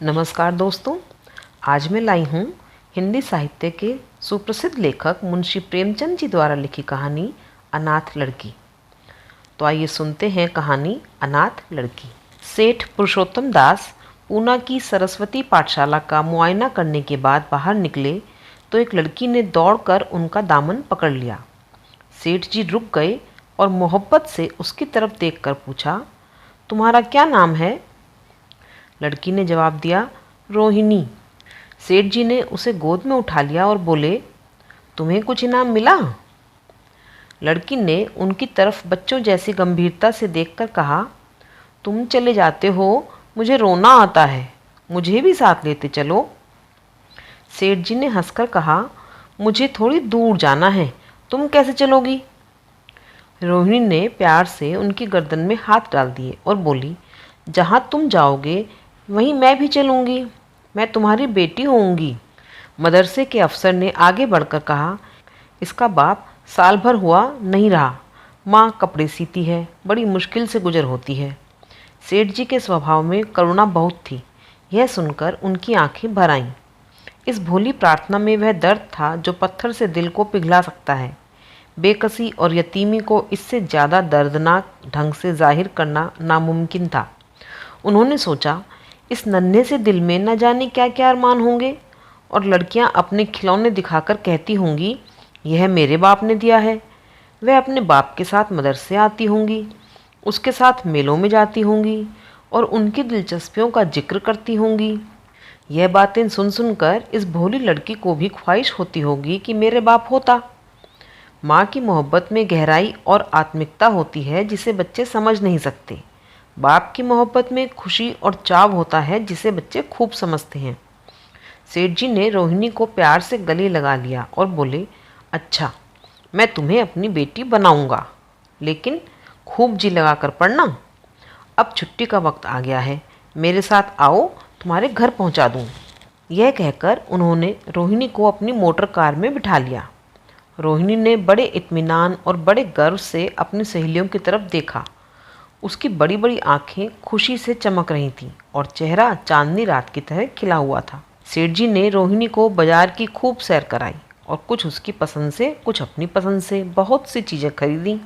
नमस्कार दोस्तों। आज मैं लाई हूँ हिंदी साहित्य के सुप्रसिद्ध लेखक मुंशी प्रेमचंद जी द्वारा लिखी कहानी अनाथ लड़की। तो आइए सुनते हैं कहानी अनाथ लड़की। सेठ पुरुषोत्तम दास पूना की सरस्वती पाठशाला का मुआयना करने के बाद बाहर निकले तो एक लड़की ने दौड़कर उनका दामन पकड़ लिया। सेठ जी रुक गए और मोहब्बत से उसकी तरफ देखकर पूछा, तुम्हारा क्या नाम है? लड़की ने जवाब दिया, रोहिणी। सेठ जी ने उसे गोद में उठा लिया और बोले, तुम्हें कुछ इनाम मिला? लड़की ने उनकी तरफ बच्चों जैसी गंभीरता से देखकर कहा, तुम चले जाते हो, मुझे रोना आता है, मुझे भी साथ लेते चलो। सेठ जी ने हंसकर कहा, मुझे थोड़ी दूर जाना है, तुम कैसे चलोगी? रोहिणी ने प्यार से उनकी गर्दन में हाथ डाल दिए और बोली, जहाँ तुम जाओगे वहीं मैं भी चलूँगी, मैं तुम्हारी बेटी होऊंगी। मदरसे के अफसर ने आगे बढ़कर कहा, इसका बाप साल भर हुआ नहीं रहा, माँ कपड़े सीती है, बड़ी मुश्किल से गुजर होती है। सेठ जी के स्वभाव में करुणा बहुत थी। यह सुनकर उनकी आंखें भर आईं। इस भोली प्रार्थना में वह दर्द था जो पत्थर से दिल को पिघला सकता है। बेकसी और यतीमी को इससे ज़्यादा दर्दनाक ढंग से जाहिर करना नामुमकिन था। उन्होंने सोचा, इस नन्हे से दिल में न जाने क्या क्या अरमान होंगे, और लड़कियां अपने खिलौने दिखाकर कहती होंगी, यह मेरे बाप ने दिया है। वह अपने बाप के साथ मदरसे आती होंगी, उसके साथ मेलों में जाती होंगी और उनकी दिलचस्पियों का जिक्र करती होंगी। यह बातें सुन सुनकर इस भोली लड़की को भी ख्वाहिश होती होगी कि मेरे बाप होता। माँ की मोहब्बत में गहराई और आत्मिकता होती है जिसे बच्चे समझ नहीं सकते। बाप की मोहब्बत में खुशी और चाव होता है जिसे बच्चे खूब समझते हैं। सेठ जी ने रोहिणी को प्यार से गले लगा लिया और बोले, अच्छा, मैं तुम्हें अपनी बेटी बनाऊंगा, लेकिन खूब जी लगा कर पढ़ना। अब छुट्टी का वक्त आ गया है, मेरे साथ आओ, तुम्हारे घर पहुंचा दूं। यह कहकर उन्होंने रोहिणी को अपनी मोटर कार में बिठा लिया। रोहिणी ने बड़े इत्मीनान और बड़े गर्व से अपनी सहेलियों की तरफ देखा। उसकी बड़ी बड़ी आंखें खुशी से चमक रही थीं और चेहरा चांदनी रात की तरह खिला हुआ था। सेठ जी ने रोहिणी को बाजार की खूब सैर कराई और कुछ उसकी पसंद से, कुछ अपनी पसंद से बहुत सी चीज़ें खरीदी।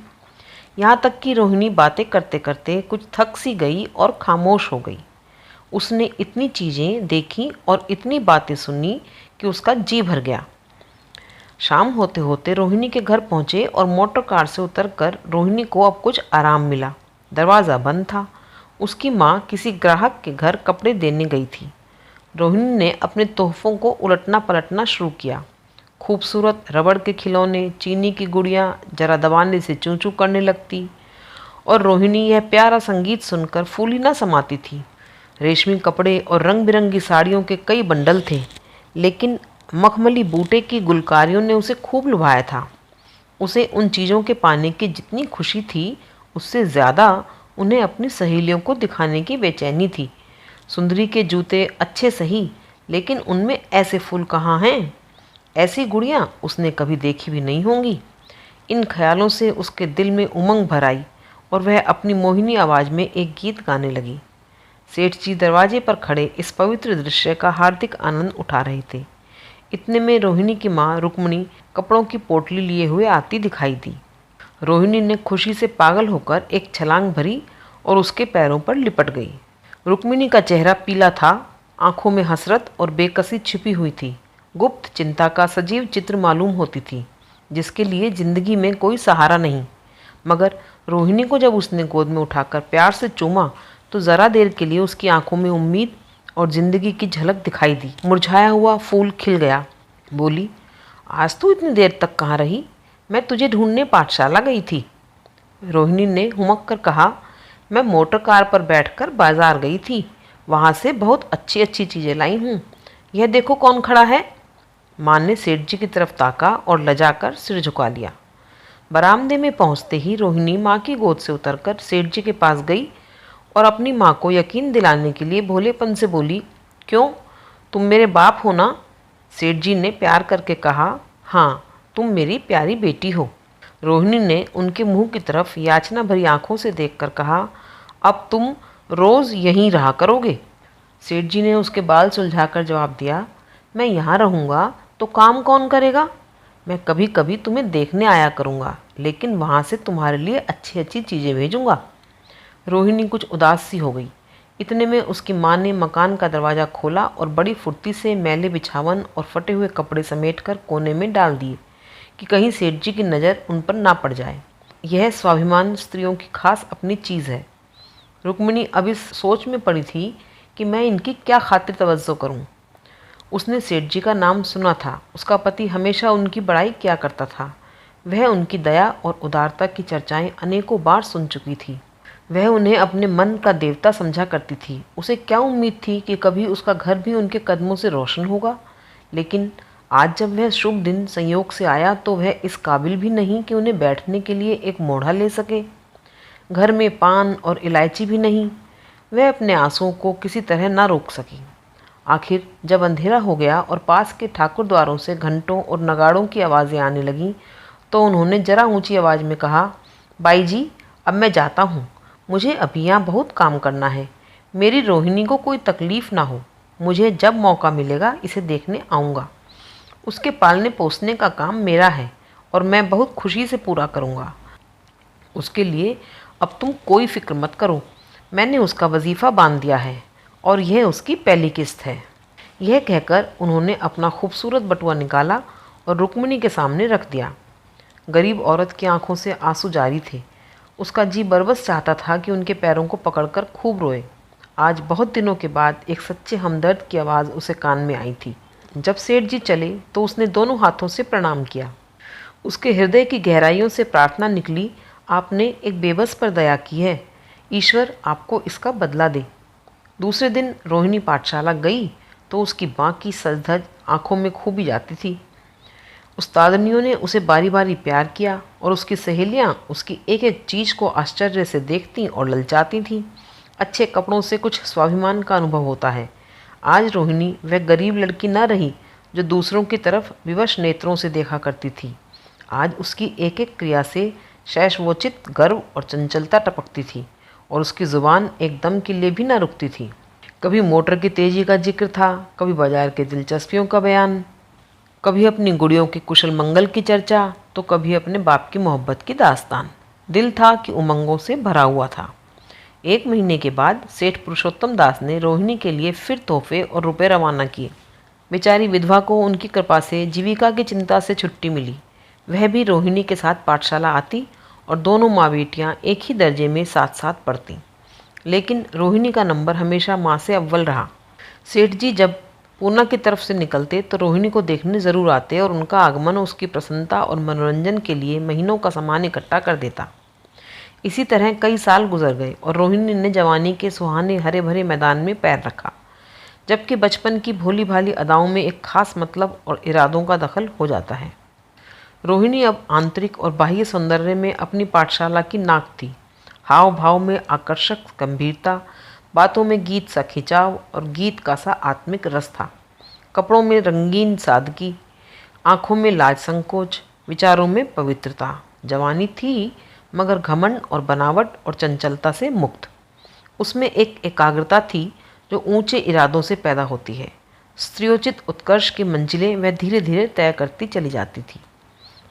यहाँ तक कि रोहिणी बातें करते करते कुछ थक सी गई और खामोश हो गई। उसने इतनी चीज़ें देखी और इतनी बातें सुनी कि उसका जी भर गया। शाम होते होते रोहिणी के घर पहुँचे और मोटर कार से उतरकर रोहिणी को अब कुछ आराम मिला। दरवाज़ा बंद था। उसकी माँ किसी ग्राहक के घर कपड़े देने गई थी। रोहिणी ने अपने तोहफ़ों को उलटना पलटना शुरू किया। खूबसूरत रबड़ के खिलौने, चीनी की गुड़ियाँ जरा दबाने से चूँ चूँ करने लगती और रोहिणी यह प्यारा संगीत सुनकर फूली न समाती थी। रेशमी कपड़े और रंग बिरंगी साड़ियों के कई बंडल थे, लेकिन मखमली बूटे की गुलकारियों ने उसे खूब लुभाया था। उसे उन चीज़ों के पाने की जितनी खुशी थी, उससे ज़्यादा उन्हें अपनी सहेलियों को दिखाने की बेचैनी थी। सुंदरी के जूते अच्छे सही, लेकिन उनमें ऐसे फूल कहाँ हैं? ऐसी गुड़ियाँ उसने कभी देखी भी नहीं होंगी। इन ख्यालों से उसके दिल में उमंग भर आई और वह अपनी मोहिनी आवाज़ में एक गीत गाने लगी। सेठ जी दरवाजे पर खड़े इस पवित्र दृश्य का हार्दिक आनंद उठा रहे थे। इतने में रोहिणी की माँ रुक्मिणी कपड़ों की पोटली लिए हुए आती दिखाई दी। रोहिणी ने खुशी से पागल होकर एक छलांग भरी और उसके पैरों पर लिपट गई। रुक्मिणी का चेहरा पीला था, आंखों में हसरत और बेकसी छिपी हुई थी। गुप्त चिंता का सजीव चित्र मालूम होती थी, जिसके लिए जिंदगी में कोई सहारा नहीं। मगर रोहिणी को जब उसने गोद में उठाकर प्यार से चूमा तो ज़रा देर के लिए उसकी आंखों में उम्मीद और ज़िंदगी की झलक दिखाई दी। मुरझाया हुआ फूल खिल गया। बोली, आज तू इतनी देर तक कहाँ रही? मैं तुझे ढूंढने पाठशाला गई थी। रोहिणी ने हुमक कर कहा, मैं मोटर कार पर बैठकर बाजार गई थी, वहाँ से बहुत अच्छी अच्छी चीज़ें लाई हूँ। यह देखो कौन खड़ा है। माँ ने सेठ जी की तरफ ताका और लजाकर सिर झुका लिया। बरामदे में पहुँचते ही रोहिणी माँ की गोद से उतरकर सेठ जी के पास गई और अपनी माँ को यकीन दिलाने के लिए भोलेपन से बोली, क्यों, तुम मेरे बाप हो ना? सेठ जी ने प्यार करके कहा, हाँ, तुम मेरी प्यारी बेटी हो। रोहिणी ने उनके मुंह की तरफ याचना भरी आंखों से देखकर कहा, अब तुम रोज़ यहीं रहा करोगे? सेठ जी ने उसके बाल सुलझाकर जवाब दिया, मैं यहाँ रहूँगा तो काम कौन करेगा? मैं कभी कभी तुम्हें देखने आया करूँगा, लेकिन वहाँ से तुम्हारे लिए अच्छी अच्छी चीज़ें भेजूँगा। रोहिणी कुछ उदास सी हो गई। इतने में उसकी माँ ने मकान का दरवाज़ा खोला और बड़ी फुर्ती से मैले बिछावन और फटे हुए कपड़े समेटकर कोने में डाल दिए कि कहीं सेठ जी की नज़र उन पर ना पड़ जाए। यह स्वाभिमान स्त्रियों की खास अपनी चीज़ है। रुक्मिणी अब इस सोच में पड़ी थी कि मैं इनकी क्या खातिर तवज्जो करूं। उसने सेठ जी का नाम सुना था। उसका पति हमेशा उनकी बड़ाई किया करता था। वह उनकी दया और उदारता की चर्चाएं अनेकों बार सुन चुकी थी। वह उन्हें अपने मन का देवता समझा करती थी। उसे क्या उम्मीद थी कि कभी उसका घर भी उनके कदमों से रोशन होगा, लेकिन आज जब वह शुभ दिन संयोग से आया तो वह इस काबिल भी नहीं कि उन्हें बैठने के लिए एक मोढ़ा ले सके। घर में पान और इलायची भी नहीं। वह अपने आंसुओं को किसी तरह न रोक सकी। आखिर जब अंधेरा हो गया और पास के ठाकुर द्वारों से घंटों और नगाड़ों की आवाज़ें आने लगीं, तो उन्होंने जरा ऊंची आवाज़ में कहा, बाई जी, अब मैं जाता हूँ। मुझे अभी यहाँ बहुत काम करना है। मेरी रोहिणी को कोई तकलीफ़ ना हो। मुझे जब मौका मिलेगा इसे देखने आऊँगा। उसके पालने पोसने का काम मेरा है और मैं बहुत खुशी से पूरा करूँगा। उसके लिए अब तुम कोई फिक्र मत करो। मैंने उसका वजीफ़ा बांध दिया है और यह उसकी पहली किस्त है। यह कहकर उन्होंने अपना खूबसूरत बटुआ निकाला और रुक्मिणी के सामने रख दिया। गरीब औरत की आंखों से आंसू जारी थे। उसका जी बरबस चाहता था कि उनके पैरों को पकड़कर खूब रोए। आज बहुत दिनों के बाद एक सच्चे हमदर्द की आवाज़ उसे कान में आई थी। जब सेठ जी चले तो उसने दोनों हाथों से प्रणाम किया। उसके हृदय की गहराइयों से प्रार्थना निकली, आपने एक बेबस पर दया की है। ईश्वर आपको इसका बदला दे। दूसरे दिन रोहिणी पाठशाला गई तो उसकी बाँकी सजधज आंखों में खूबी जाती थी। उस्तादनियों ने उसे बारी बारी प्यार किया और उसकी सहेलियां उसकी एक एक चीज़ को आश्चर्य से देखती और ललचाती थीं। अच्छे कपड़ों से कुछ स्वाभिमान का अनुभव होता है। आज रोहिणी वह गरीब लड़की न रही जो दूसरों की तरफ विवश नेत्रों से देखा करती थी। आज उसकी एक एक क्रिया से शैशवोचित गर्व और चंचलता टपकती थी और उसकी ज़ुबान एक दम के लिए भी न रुकती थी। कभी मोटर की तेज़ी का जिक्र था, कभी बाजार के दिलचस्पियों का बयान, कभी अपनी गुड़ियों के कुशल मंगल की चर्चा, तो कभी अपने बाप की मोहब्बत की दास्तान। दिल था कि उमंगों से भरा हुआ था। 1 महीने के बाद सेठ पुरुषोत्तम दास ने रोहिणी के लिए फिर तोहफे और रुपए रवाना किए। बेचारी विधवा को उनकी कृपा से जीविका की चिंता से छुट्टी मिली। वह भी रोहिणी के साथ पाठशाला आती और दोनों माँ बेटियाँ एक ही दर्जे में साथ साथ पढ़तीं। लेकिन रोहिणी का नंबर हमेशा माँ से अव्वल रहा। सेठ जी जब पूना की तरफ से निकलते तो रोहिणी को देखने ज़रूर आते और उनका आगमन उसकी प्रसन्नता और मनोरंजन के लिए महीनों का सामान इकट्ठा कर देता। इसी तरह कई साल गुजर गए और रोहिणी ने जवानी के सुहाने हरे भरे मैदान में पैर रखा, जबकि बचपन की भोली भाली अदाओं में एक खास मतलब और इरादों का दखल हो जाता है। रोहिणी अब आंतरिक और बाह्य सौंदर्य में अपनी पाठशाला की नाक थी। हाव भाव में आकर्षक गंभीरता, बातों में गीत सा खिंचाव और गीत का सा आत्मिक रस था। कपड़ों में रंगीन सादगी, आँखों में लाज संकोच, विचारों में पवित्रता। जवानी थी मगर घमंड और बनावट और चंचलता से मुक्त। उसमें एक एकाग्रता थी जो ऊंचे इरादों से पैदा होती है। स्त्रियोचित उत्कर्ष की मंजिलें वह धीरे धीरे तय करती चली जाती थी।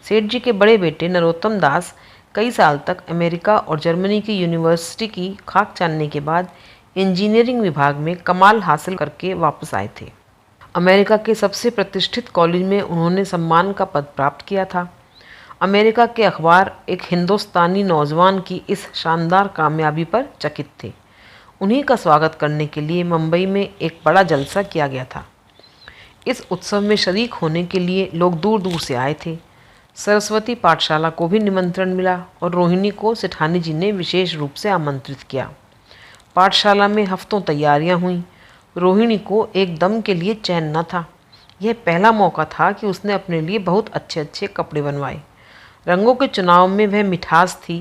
सेठ जी के बड़े बेटे नरोत्तम दास कई साल तक अमेरिका और जर्मनी की यूनिवर्सिटी की खाक छानने के बाद इंजीनियरिंग विभाग में कमाल हासिल करके वापस आए थे। अमेरिका के सबसे प्रतिष्ठित कॉलेज में उन्होंने सम्मान का पद प्राप्त किया था। अमेरिका के अखबार एक हिंदुस्तानी नौजवान की इस शानदार कामयाबी पर चकित थे। उन्हीं का स्वागत करने के लिए मुंबई में एक बड़ा जलसा किया गया था। इस उत्सव में शरीक होने के लिए लोग दूर दूर से आए थे। सरस्वती पाठशाला को भी निमंत्रण मिला और रोहिणी को सेठानी जी ने विशेष रूप से आमंत्रित किया। पाठशाला में हफ्तों तैयारियां हुईं। रोहिणी को एक दम के लिए चैन न था। यह पहला मौका था कि उसने अपने लिए बहुत अच्छे अच्छे कपड़े बनवाए। रंगों के चुनाव में वह मिठास थी,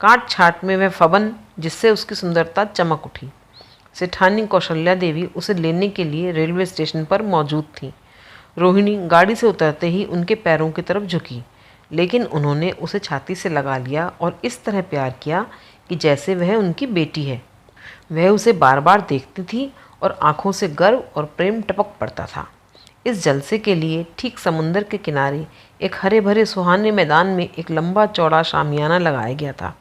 काट छाट में वह फबन जिससे उसकी सुंदरता चमक उठी। सेठानी कौशल्या देवी उसे लेने के लिए रेलवे स्टेशन पर मौजूद थी। रोहिणी गाड़ी से उतरते ही उनके पैरों की तरफ झुकी, लेकिन उन्होंने उसे छाती से लगा लिया और इस तरह प्यार किया कि जैसे वह उनकी बेटी है। वह उसे बार बार देखती थी और आंखों से गर्व और प्रेम टपक पड़ता था। इस जलसे के लिए ठीक समुंदर के किनारे एक हरे भरे सुहाने मैदान में एक लंबा चौड़ा शामियाना लगाया गया था।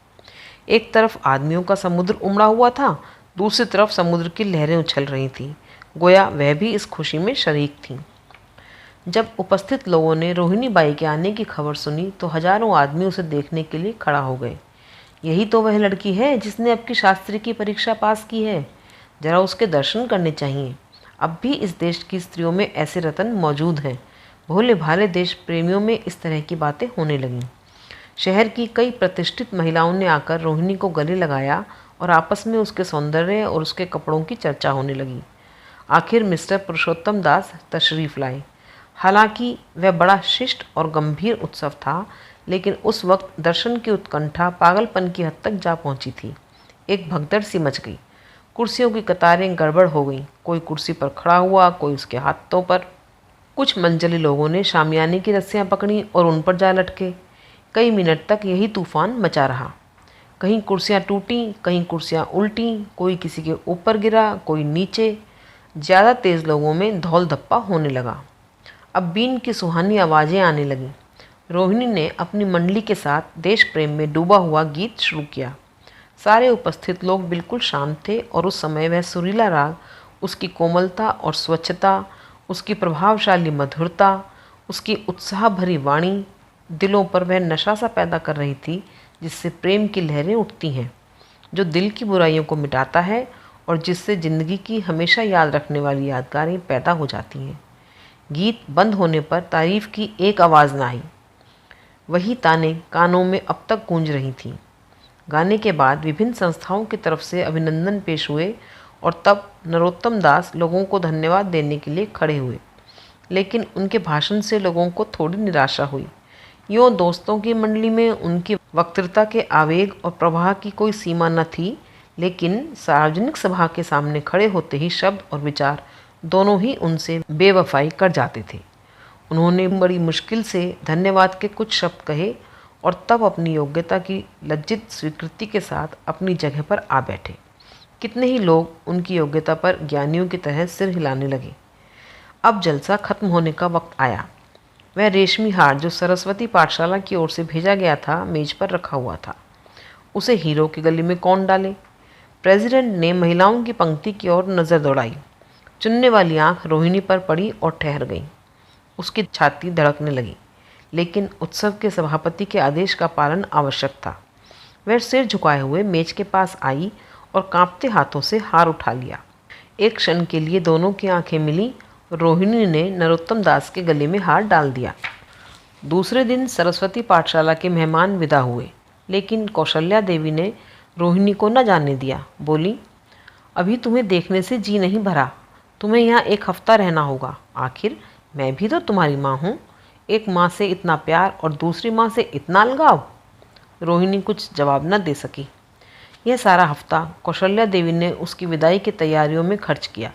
एक तरफ आदमियों का समुद्र उमड़ा हुआ था, दूसरी तरफ समुद्र की लहरें उछल रही थीं, गोया वह भी इस खुशी में शरीक थीं। जब उपस्थित लोगों ने रोहिणी बाई के आने की खबर सुनी तो हजारों आदमी उसे देखने के लिए खड़ा हो गए। यही तो वह लड़की है जिसने अब की शास्त्री की परीक्षा पास की है, जरा उसके दर्शन करने चाहिए। अब भी इस देश की स्त्रियों में ऐसे रतन मौजूद हैं। भोले भाले देश प्रेमियों में इस तरह की बातें होने लगीं। शहर की कई प्रतिष्ठित महिलाओं ने आकर रोहिणी को गले लगाया और आपस में उसके सौंदर्य और उसके कपड़ों की चर्चा होने लगी। आखिर मिस्टर पुरुषोत्तम दास तशरीफ़ लाए। हालांकि वह बड़ा शिष्ट और गंभीर उत्सव था, लेकिन उस वक्त दर्शन की उत्कंठा पागलपन की हद तक जा पहुंची थी। एक भगदड़ सी मच गई। कुर्सियों की कतारें गड़बड़ हो गईं। कोई कुर्सी पर खड़ा हुआ, कोई उसके हाथों पर। कुछ मंजली लोगों ने शामियाने की रस्सियां पकड़ी और उन पर जा लटके। कई मिनट तक यही तूफान मचा रहा। कहीं कुर्सियां टूटीं, कहीं कुर्सियां उल्टीं, कोई किसी के ऊपर गिरा, कोई नीचे। ज़्यादा तेज़ लोगों में धौल धप्पा होने लगा। अब बीन की सुहानी आवाज़ें आने लगीं। रोहिणी ने अपनी मंडली के साथ देश प्रेम में डूबा हुआ गीत शुरू किया। सारे उपस्थित लोग बिल्कुल शांत थे और उस समय वह सुरीला राग, उसकी कोमलता और स्वच्छता, उसकी प्रभावशाली मधुरता, उसकी उत्साह भरी वाणी, दिलों पर वह नशा सा पैदा कर रही थी जिससे प्रेम की लहरें उठती हैं, जो दिल की बुराइयों को मिटाता है और जिससे ज़िंदगी की हमेशा याद रखने वाली यादगारें पैदा हो जाती हैं। गीत बंद होने पर तारीफ़ की एक आवाज़ न आई। वही ताने कानों में अब तक गूंज रही थीं। गाने के बाद विभिन्न संस्थाओं की तरफ से अभिनंदन पेश हुए और तब नरोत्तम दास लोगों को धन्यवाद देने के लिए खड़े हुए, लेकिन उनके भाषण से लोगों को थोड़ी निराशा हुई। यूँ दोस्तों की मंडली में उनकी वक्तृता के आवेग और प्रवाह की कोई सीमा न थी, लेकिन सार्वजनिक सभा के सामने खड़े होते ही शब्द और विचार दोनों ही उनसे बेवफाई कर जाते थे। उन्होंने बड़ी मुश्किल से धन्यवाद के कुछ शब्द कहे और तब अपनी योग्यता की लज्जित स्वीकृति के साथ अपनी जगह पर आ बैठे। कितने ही लोग उनकी योग्यता पर ज्ञानियों की तरह सिर हिलाने लगे। अब जलसा खत्म होने का वक्त आया। वह रेशमी हार जो सरस्वती पाठशाला की ओर से भेजा गया था, मेज पर रखा हुआ था। उसे हीरो के गले में कौन डाले? प्रेसिडेंट ने महिलाओं की पंक्ति की ओर नज़र दौड़ाई। चुनने वाली आंख रोहिणी पर पड़ी और ठहर गई। उसकी छाती धड़कने लगी, लेकिन उत्सव के सभापति के आदेश का पालन आवश्यक था। वह सिर झुकाए हुए मेज के पास आई और कांपते हाथों से हार उठा लिया। एक क्षण के लिए दोनों की आंखें मिली। रोहिणी ने नरोत्तम दास के गले में हार डाल दिया। दूसरे दिन सरस्वती पाठशाला के मेहमान विदा हुए, लेकिन कौशल्या देवी ने रोहिणी को न जाने दिया। बोली, अभी तुम्हें देखने से जी नहीं भरा। तुम्हें यहाँ एक हफ्ता रहना होगा। आखिर मैं भी तो तुम्हारी माँ हूँ। एक माँ से इतना प्यार और दूसरी माँ से इतना अलगाव। रोहिणी कुछ जवाब न दे सकी। यह सारा हफ्ता कौशल्या देवी ने उसकी विदाई की तैयारियों में खर्च किया।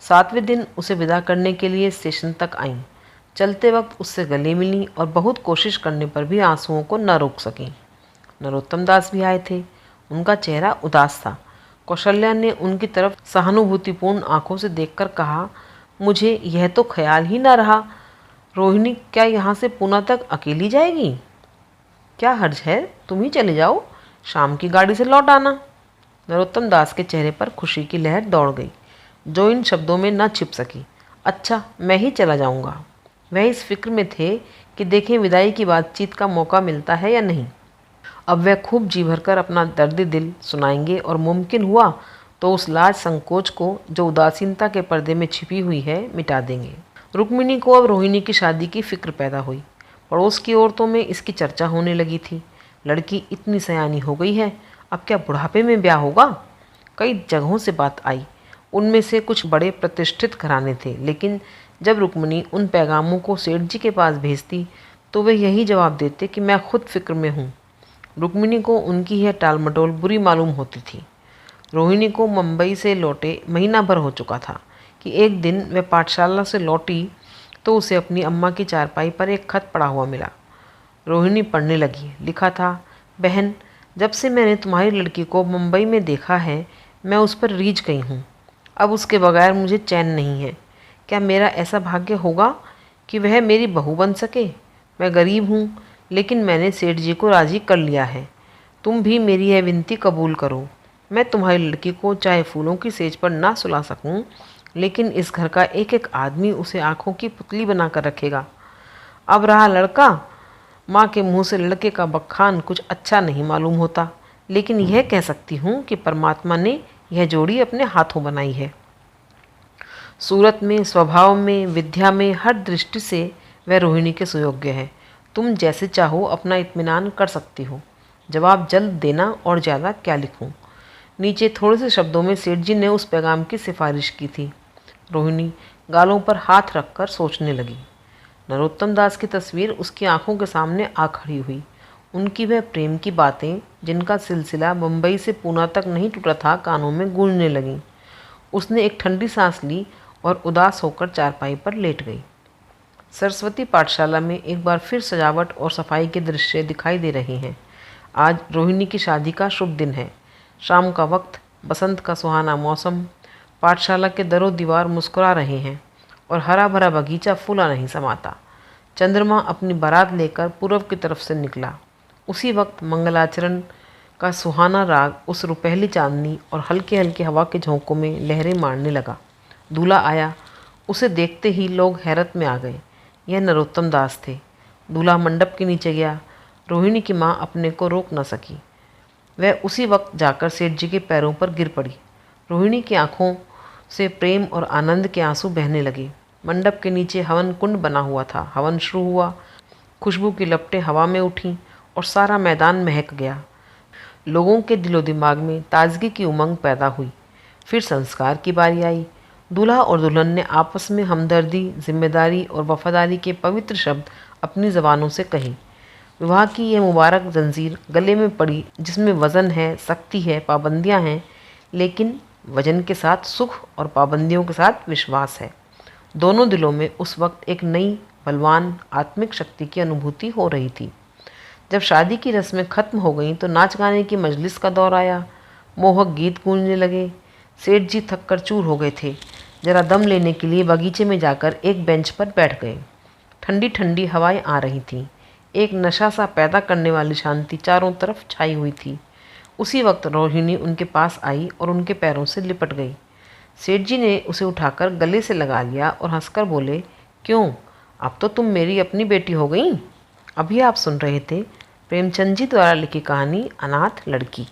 7वें दिन उसे विदा करने के लिए स्टेशन तक आईं। चलते वक्त उससे गले मिलीं और बहुत कोशिश करने पर भी आंसुओं को न रोक सकीं। नरोत्तम दास भी आए थे। उनका चेहरा उदास था। कौशल्या ने उनकी तरफ सहानुभूतिपूर्ण आंखों से देखकर कहा, मुझे यह तो ख्याल ही न रहा। रोहिणी क्या यहाँ से पुणे तक अकेली जाएगी? क्या हर्ज है, तुम ही चले जाओ, शाम की गाड़ी से लौट आना। नरोत्तम दास के चेहरे पर खुशी की लहर दौड़ गई, जो इन शब्दों में न छिप सकी। अच्छा, मैं ही चला जाऊँगा। वह इस फिक्र में थे कि देखें विदाई की बातचीत का मौका मिलता है या नहीं। अब वह खूब जी भरकर अपना दर्द दिल सुनाएंगे और मुमकिन हुआ तो उस लाज संकोच को जो उदासीनता के पर्दे में छिपी हुई है मिटा देंगे। रुक्मिणी को अब रोहिणी की शादी की फिक्र पैदा हुई। पड़ोस की औरतों में इसकी चर्चा होने लगी थी। लड़की इतनी सयानी हो गई है, अब क्या बुढ़ापे में ब्याह होगा? कई जगहों से बात आई। उनमें से कुछ बड़े प्रतिष्ठित घराने थे, लेकिन जब रुक्मिणी उन पैगामों को सेठ जी के पास भेजती तो वे यही जवाब देते कि मैं खुद फिक्र में हूँ। रुक्मिणी को उनकी यह टालमटोल बुरी मालूम होती थी। रोहिणी को मुंबई से लौटे महीना भर हो चुका था कि एक दिन वह पाठशाला से लौटी तो उसे अपनी अम्मा की चारपाई पर एक खत पड़ा हुआ मिला। रोहिणी पढ़ने लगी। लिखा था, बहन, जब से मैंने तुम्हारी लड़की को मुंबई में देखा है मैं उस पर रीझ गई हूँ। अब उसके बगैर मुझे चैन नहीं है। क्या मेरा ऐसा भाग्य होगा कि वह मेरी बहू बन सके? मैं गरीब हूँ, लेकिन मैंने सेठ जी को राज़ी कर लिया है। तुम भी मेरी यह विनती कबूल करो। मैं तुम्हारी लड़की को चाहे फूलों की सेज पर ना सुला सकूं, लेकिन इस घर का एक एक आदमी उसे आंखों की पुतली बनाकर रखेगा। अब रहा लड़का, माँ के मुंह से लड़के का बखान कुछ अच्छा नहीं मालूम होता, लेकिन यह कह सकती हूँ कि परमात्मा ने यह जोड़ी अपने हाथों बनाई है। सूरत में, स्वभाव में, विद्या में, हर दृष्टि से वह रोहिणी के सुयोग्य है। तुम जैसे चाहो अपना इत्मीनान कर सकती हो। जवाब जल्द देना और ज़्यादा क्या लिखूं। नीचे थोड़े से शब्दों में सेठ जी ने उस पैगाम की सिफारिश की थी। रोहिणी गालों पर हाथ रखकर सोचने लगी। नरोत्तम दास की तस्वीर उसकी आंखों के सामने आ खड़ी हुई। उनकी वह प्रेम की बातें, जिनका सिलसिला मुंबई से पूना तक नहीं टूटा था, कानों में गूंजने लगीं। उसने एक ठंडी सांस ली और उदास होकर चारपाई पर लेट गई। सरस्वती पाठशाला में एक बार फिर सजावट और सफाई के दृश्य दिखाई दे रहे हैं। आज रोहिणी की शादी का शुभ दिन है। शाम का वक्त, बसंत का सुहाना मौसम, पाठशाला के दरों दीवार मुस्कुरा रहे हैं और हरा भरा बगीचा फूला नहीं समाता। चंद्रमा अपनी बारात लेकर पूर्व की तरफ से निकला। उसी वक्त मंगलाचरण का सुहाना राग उस रुपहली चांदनी और हल्के हल्के हवा के झोंकों में लहरें मारने लगा। दूल्हा आया। उसे देखते ही लोग हैरत में आ गए। यह नरोत्तम दास थे। दूल्हा मंडप के नीचे गया। रोहिणी की माँ अपने को रोक न सकी। वह उसी वक्त जाकर सेठ जी के पैरों पर गिर पड़ी। रोहिणी की आंखों से प्रेम और आनंद के आंसू बहने लगे। मंडप के नीचे हवन कुंड बना हुआ था। हवन शुरू हुआ। खुशबू की लपटें हवा में उठीं और सारा मैदान महक गया। लोगों के दिलो दिमाग में ताजगी की उमंग पैदा हुई। फिर संस्कार की बारी आई। दूल्हा और दुल्हन ने आपस में हमदर्दी, जिम्मेदारी और वफादारी के पवित्र शब्द अपनी ज़बानों से कहे। विवाह की यह मुबारक जंजीर गले में पड़ी, जिसमें वज़न है, शक्ति है, पाबंदियां हैं, लेकिन वजन के साथ सुख और पाबंदियों के साथ विश्वास है। दोनों दिलों में उस वक्त एक नई बलवान आत्मिक शक्ति की अनुभूति हो रही थी। जब शादी की रस्में खत्म हो गईं तो नाच गाने की मजलिस का दौर आया। मोहक गीत गूंजने लगे। सेठ जी थक कर चूर हो गए थे। जरा दम लेने के लिए बगीचे में जाकर एक बेंच पर बैठ गए। ठंडी ठंडी हवाएं आ रही थीं। एक नशा सा पैदा करने वाली शांति चारों तरफ छाई हुई थी। उसी वक्त रोहिणी उनके पास आई और उनके पैरों से लिपट गई। सेठ जी ने उसे उठाकर गले से लगा लिया और हंसकर बोले, क्यों, अब तो तुम मेरी अपनी बेटी हो गई। अभी आप सुन रहे थे प्रेमचंद जी द्वारा लिखी कहानी अनाथ लड़की।